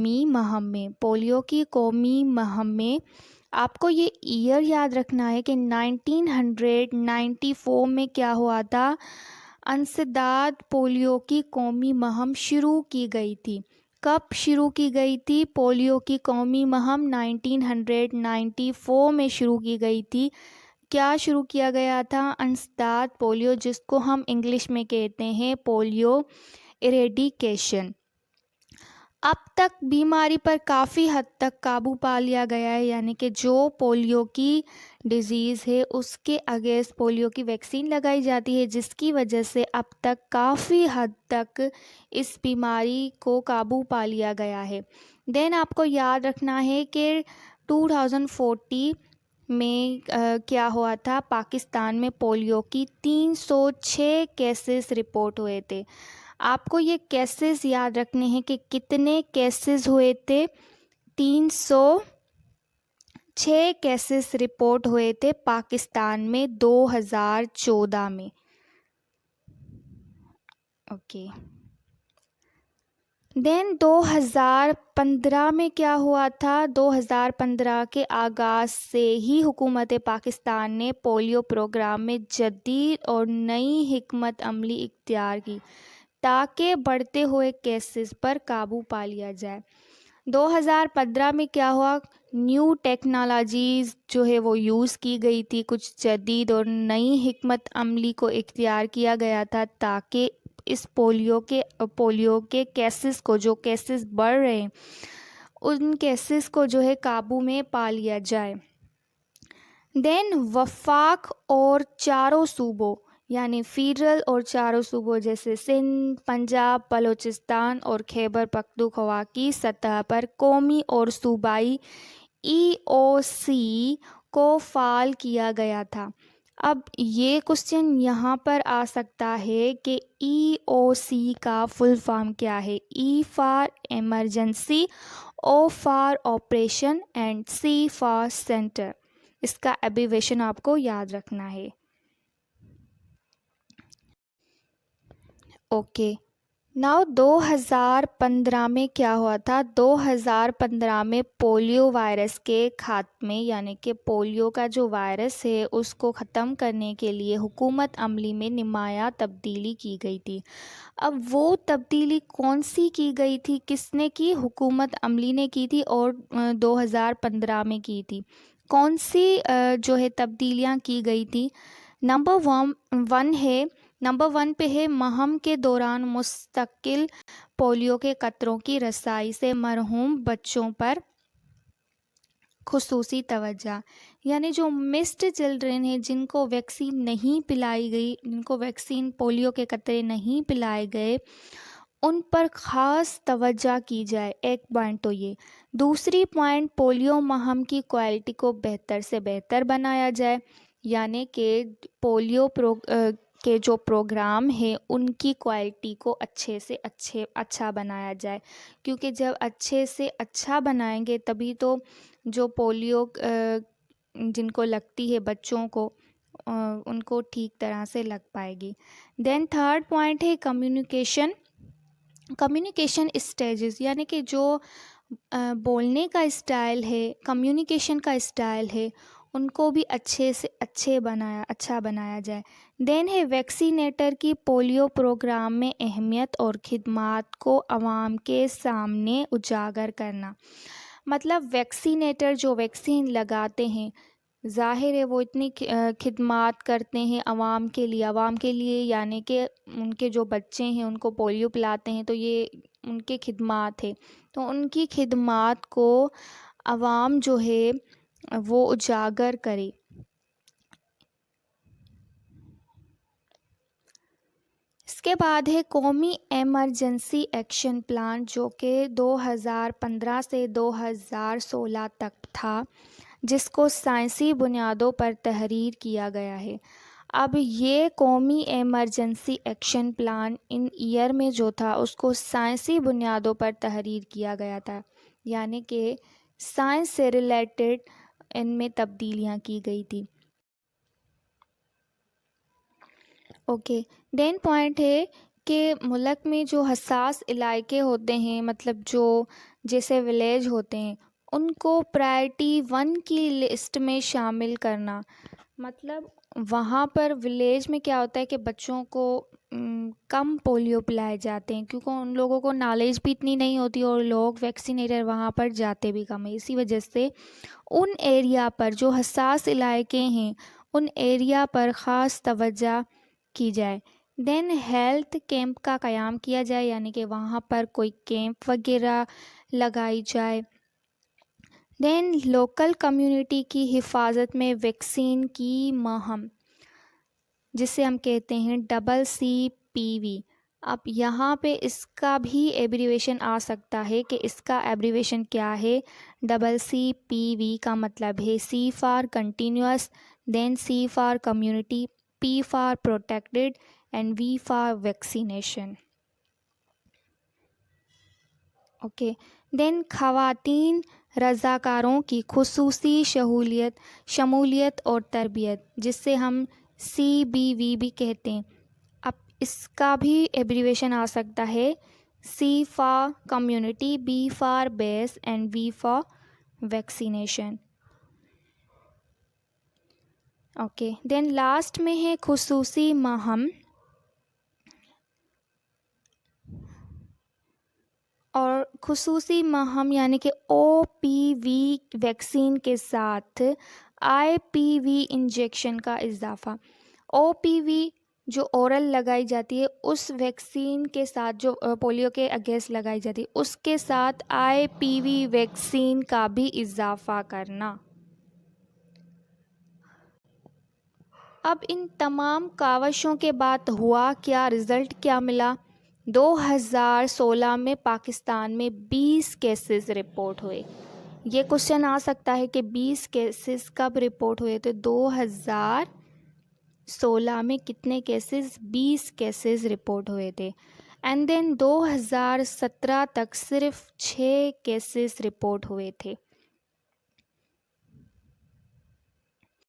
قومی مہم میں، پولیو کی قومی مہم میں آپ کو یہ ایئر یاد رکھنا ہے کہ 1994 میں کیا ہوا تھا، انسداد پولیو کی قومی مہم شروع کی گئی تھی۔ کب شروع کی گئی تھی پولیو کی قومی مہم؟ 1994 میں شروع کی گئی تھی۔ کیا شروع کیا گیا تھا؟ انسداد پولیو، جس کو ہم انگلش میں کہتے ہیں پولیو ایریڈیکیشن۔ اب تک بیماری پر کافی حد تک قابو پا لیا گیا ہے، یعنی کہ جو پولیو کی ڈیزیز ہے اس کے اگینسٹ پولیو کی ویکسین لگائی جاتی ہے، جس کی وجہ سے اب تک کافی حد تک اس بیماری کو قابو پا لیا گیا ہے۔ دین آپ کو یاد رکھنا ہے کہ 2040 میں کیا ہوا تھا، پاکستان میں پولیو کی 306 کیسز رپورٹ ہوئے تھے۔ آپ کو یہ کیسز یاد رکھنے ہیں کہ کتنے کیسز ہوئے تھے، 306 کیسز رپورٹ ہوئے تھے پاکستان میں 2014 میں۔ اوکے، دین 2015 میں کیا ہوا تھا، 2015 کے آغاز سے ہی حکومت پاکستان نے پولیو پروگرام میں جدید اور نئی حکمت عملی اختیار کی تاکہ بڑھتے ہوئے کیسز پر قابو پا لیا جائے۔ 2015 میں کیا ہوا، نیو ٹیکنالوجیز جو ہے وہ یوز کی گئی تھی، کچھ جدید اور نئی حکمت عملی کو اختیار کیا گیا تھا تاکہ اس پولیو کے کیسز کو، جو کیسز بڑھ رہے ہیں ان کیسز کو جو ہے قابو میں پا لیا جائے۔ دین وفاق اور چاروں صوبوں، یعنی فیڈرل اور چاروں صوبوں جیسے سندھ، پنجاب، بلوچستان اور خیبر پختونخوا کی سطح پر قومی اور صوبائی EOC کو فعال کیا گیا تھا۔ اب یہ کوسچن یہاں پر آ سکتا ہے کہ EOC کا فل فارم کیا ہے؟ E for emergency, O for operation and C for centre. اس کا ایبریویشن آپ کو یاد رکھنا ہے۔ اوکے، ناؤ 2015 میں کیا ہوا تھا، 2015 میں پولیو وائرس کے خاتمے، یعنی کہ پولیو کا جو وائرس ہے اس کو ختم کرنے کے لیے حکمت عملی میں نمایاں تبدیلی کی گئی تھی۔ اب وہ تبدیلی کون سی کی گئی تھی، کس نے کی؟ حکومت عملی نے کی تھی، اور 2015 میں کی تھی۔ کون سی جو ہے تبدیلیاں کی گئی تھی؟ نمبر ون پہ ہے مہم کے دوران مستقل پولیو کے قطروں کی رسائی سے محروم بچوں پر خصوصی توجہ، یعنی جو مسڈ چلڈرن ہیں جن کو ویکسین نہیں پلائی گئی، جن کو ویکسین پولیو کے قطرے نہیں پلائے گئے، ان پر خاص توجہ کی جائے۔ ایک پوائنٹ تو یہ، دوسری پوائنٹ پولیو مہم کی کوالٹی کو بہتر سے بہتر بنایا جائے، یعنی کہ پولیو کے جو پروگرام ہے ان کی کوالٹی کو اچھے سے اچھا بنایا جائے، کیونکہ جب اچھے سے اچھا بنائیں گے تبھی تو جو پولیو جن کو لگتی ہے بچوں کو ان کو ٹھیک طرح سے لگ پائے گی۔ دین تھرڈ پوائنٹ ہے کمیونیکیشن اسٹیجز، یعنی کہ جو بولنے کا اسٹائل ہے، کمیونیکیشن کا اسٹائل ہے، ان کو بھی اچھے سے اچھا بنایا جائے۔ دین ہے ویکسینیٹر کی پولیو پروگرام میں اہمیت اور خدمات کو عوام کے سامنے اجاگر کرنا۔ مطلب ویکسینیٹر جو ویکسین لگاتے ہیں، ظاہر ہے وہ اتنی خدمات کرتے ہیں عوام کے لیے، یعنی کہ ان کے جو بچے ہیں ان کو پولیو پلاتے ہیں تو یہ ان کے خدمات ہے، تو ان کی خدمات کو عوام جو ہے وہ اجاگر کرے۔ اس کے بعد ہے قومی ایمرجنسی ایکشن پلان، جو کہ 2015 سے 2016 تک تھا، جس کو سائنسی بنیادوں پر تحریر کیا گیا ہے۔ اب یہ قومی ایمرجنسی ایکشن پلان ان ایئر میں جو تھا اس کو سائنسی بنیادوں پر تحریر کیا گیا تھا، یعنی کہ سائنس سے ریلیٹڈ ان میں تبدیلیاں کی گئی تھی۔ اوکے، دین پوائنٹ ہے کہ ملک میں جو حساس علاقے ہوتے ہیں، مطلب جو جیسے ولیج ہوتے ہیں، ان کو پرائرٹی 1 کی لسٹ میں شامل کرنا، مطلب وہاں پر ولیج میں کیا ہوتا ہے کہ بچوں کو کم پولیو پلائے جاتے ہیں، کیونکہ ان لوگوں کو نالج بھی اتنی نہیں ہوتی اور لوگ ویکسینیٹر وہاں پر جاتے بھی کم ہیں. اسی وجہ سے ان ایریا پر جو حساس علاقے ہیں ان ایریا پر خاص توجہ کی جائے. دین ہیلتھ کیمپ کا قیام کیا جائے، یعنی کہ وہاں پر کوئی کیمپ وغیرہ لگائی جائے. دین لوکل کمیونٹی کی حفاظت میں ویکسین کی مہم، جسے ہم کہتے ہیں CCPV. اب یہاں پہ اس کا بھی ایبریویشن آ سکتا ہے کہ اس کا ایبریویشن کیا ہے. CCPV کا مطلب ہے C for continuous, then C for community, P for protected and V for vaccination. Okay. Then خواتین رضاکاروں کی خصوصی شمولیت اور تربیت، جس سے ہم CBV بھی کہتے ہیں. اب اس کا بھی ایبریویشن آ سکتا ہے C for community, B for base and V for vaccination. Okay. Then last میں ہے خصوصی مہم، اور خصوصی مہم یعنی کہ OPV ویکسین کے ساتھ IPV انجیکشن کا اضافہ. OPV جو اورل لگائی جاتی ہے اس ویکسین کے ساتھ، جو پولیو کے اگینسٹ لگائی جاتی ہے اس کے ساتھ IPV ویکسین کا بھی اضافہ کرنا. اب ان تمام کاوشوں کے بعد ہوا کیا، رزلٹ کیا ملا؟ 2016 میں پاکستان میں 20 کیسز رپورٹ ہوئے. یہ کوشچن آ سکتا ہے کہ 20 کیسز کب رپورٹ ہوئے؟ تو 2016 میں کتنے کیسز؟ 20 کیسز رپورٹ ہوئے تھے. اینڈ دین 2017 تک صرف 6 کیسز رپورٹ ہوئے تھے.